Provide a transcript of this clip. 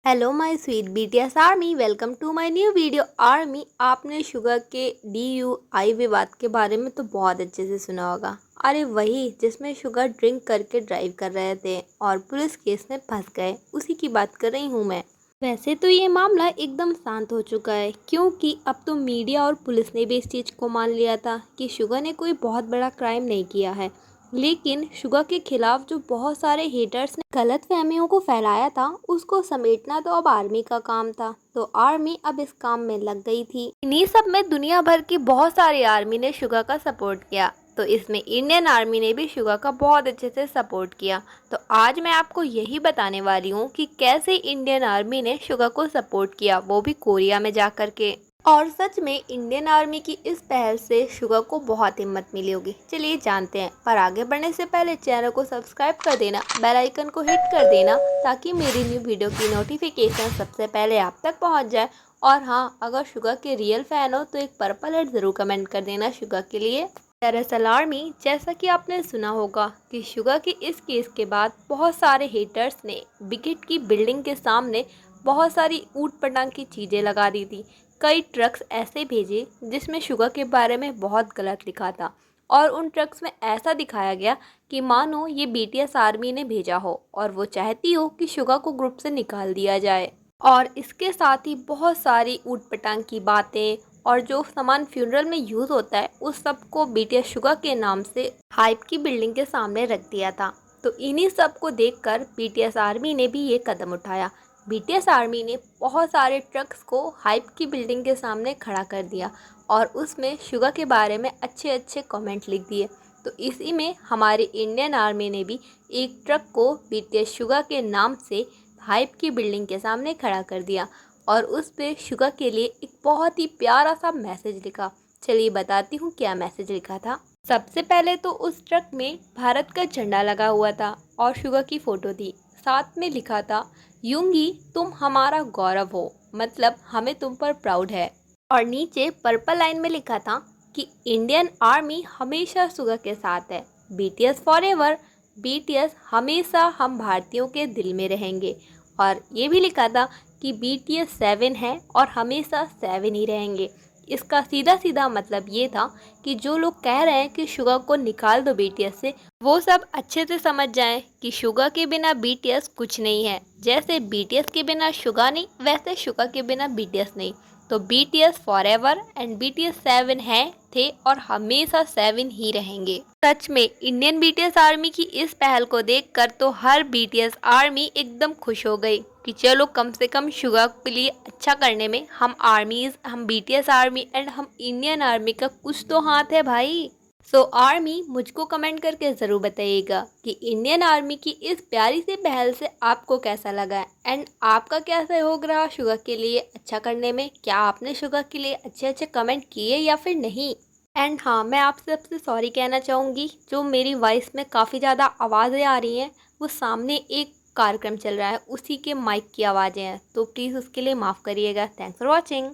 Hello my sweet BTS army, welcome to my new video. Army, आपने Suga के DUI विवाद के बारे में तो बहुत अच्छे से सुना होगा। अरे वही जिसमें शुगर ड्रिंक करके ड्राइव कर रहे थे और पुलिस केस में फंस गए, उसी की बात कर रही हूँ मैं। वैसे तो ये मामला एकदम शांत हो चुका है, क्योंकि अब तो मीडिया और पुलिस ने भी इस चीज़ को मान लिया था कि शुगर ने कोई बहुत बड़ा क्राइम नहीं किया है। लेकिन शुगर के खिलाफ जो बहुत सारे हेटर्स ने गलत फहमियों को फैलाया था, उसको समेटना तो अब आर्मी का काम था। तो आर्मी अब इस काम में लग गई थी। इन्हीं सब में दुनिया भर की बहुत सारी आर्मी ने शुगर का सपोर्ट किया, तो इसमें इंडियन आर्मी ने भी शुगर का बहुत अच्छे से सपोर्ट किया। तो आज मैं आपको यही बताने वाली हूँ कि कैसे इंडियन आर्मी ने शुगर को सपोर्ट किया, वो भी कोरिया में जा कर के। और सच में इंडियन आर्मी की इस पहल से शुगर को बहुत हिम्मत मिली होगी। चलिए जानते हैं, पर आगे बढ़ने से पहले चैनल को सब्सक्राइब कर देना, बेल आइकन को हिट कर देना, ताकि मेरी न्यू वीडियो की नोटिफिकेशन सबसे पहले आप तक पहुंच जाए। और हाँ, अगर शुगर के रियल फैन हो तो एक पर्पल हेड ज़रूर कमेंट कर देना शुगर के लिए। दरअसल आर्मी, जैसा कि आपने सुना होगा कि शुगर के इस केस के बाद बहुत सारे हेटर्स ने विकेट की बिल्डिंग के सामने बहुत सारी ऊट पटांग की चीज़ें लगा दी थी। कई ट्रक्स ऐसे भेजे जिसमें शुगर के बारे में बहुत गलत लिखा था, और उन ट्रक्स में ऐसा दिखाया गया कि मानो ये BTS आर्मी ने भेजा हो और वो चाहती हो कि शुगर को ग्रुप से निकाल दिया जाए। और इसके साथ ही बहुत सारी ऊट पटांग की बातें और जो सामान फ्यूनरल में यूज़ होता है, उस सब को BTS शुगर के नाम से हाइप की बिल्डिंग के सामने रख दिया था। तो इन्हीं सब को देखकर BTS आर्मी ने भी ये कदम उठाया। BTS आर्मी ने बहुत सारे ट्रक्स को हाइप की बिल्डिंग के सामने खड़ा कर दिया और उसमें शुगर के बारे में अच्छे अच्छे कमेंट लिख दिए। तो इसी में हमारी इंडियन आर्मी ने भी एक ट्रक को BTS शुगर के नाम से हाइप की बिल्डिंग के सामने खड़ा कर दिया और उस पे शुगर के लिए एक बहुत ही प्यारा सा मैसेज लिखा। चलिए बताती हूँ क्या मैसेज लिखा था। सबसे पहले तो उस ट्रक में भारत का झंडा लगा हुआ था और शुगर की फ़ोटो थी। साथ में लिखा था, यूंगी तुम हमारा गौरव हो, मतलब हमें तुम पर प्राउड है। और नीचे पर्पल लाइन में लिखा था कि इंडियन आर्मी हमेशा शुगर के साथ है, BTS फॉरएवर, BTS हमेशा हम भारतीयों के दिल में रहेंगे। और ये भी लिखा था कि BTS 7 है और हमेशा 7 ही रहेंगे। इसका सीधा सीधा मतलब ये था कि जो लोग कह रहे हैं कि शुगर को निकाल दो BTS से, वो सब अच्छे से समझ जाएं कि शुगर के बिना BTS कुछ नहीं है। जैसे BTS के बिना शुगर नहीं, वैसे शुगर के बिना BTS नहीं। तो BTS फॉरएवर एंड BTS 7 हैं, थे और हमेशा 7 ही रहेंगे। सच में इंडियन BTS आर्मी की इस पहल को देखकर तो हर BTS आर्मी एकदम खुश हो गई कि चलो कम से कम शुगर के लिए अच्छा करने में हम BTS आर्मी एंड हम इंडियन आर्मी का कुछ तो हाथ है भाई। सो आर्मी, मुझको कमेंट करके ज़रूर बताइएगा कि इंडियन आर्मी की इस प्यारी सी पहल से आपको कैसा लगा है एंड आपका क्या सहयोग रहा शुगर के लिए अच्छा करने में। क्या आपने शुगर के लिए अच्छे अच्छे कमेंट किए या फिर नहीं। एंड हाँ, मैं आपसे सबसे सॉरी कहना चाहूँगी, जो मेरी वॉइस में काफ़ी ज़्यादा आवाज़ें आ रही हैं, वो सामने एक कार्यक्रम चल रहा है, उसी के माइक की आवाज़ें हैं, तो प्लीज़ उसके लिए माफ़ करिएगा। Thanks for watching.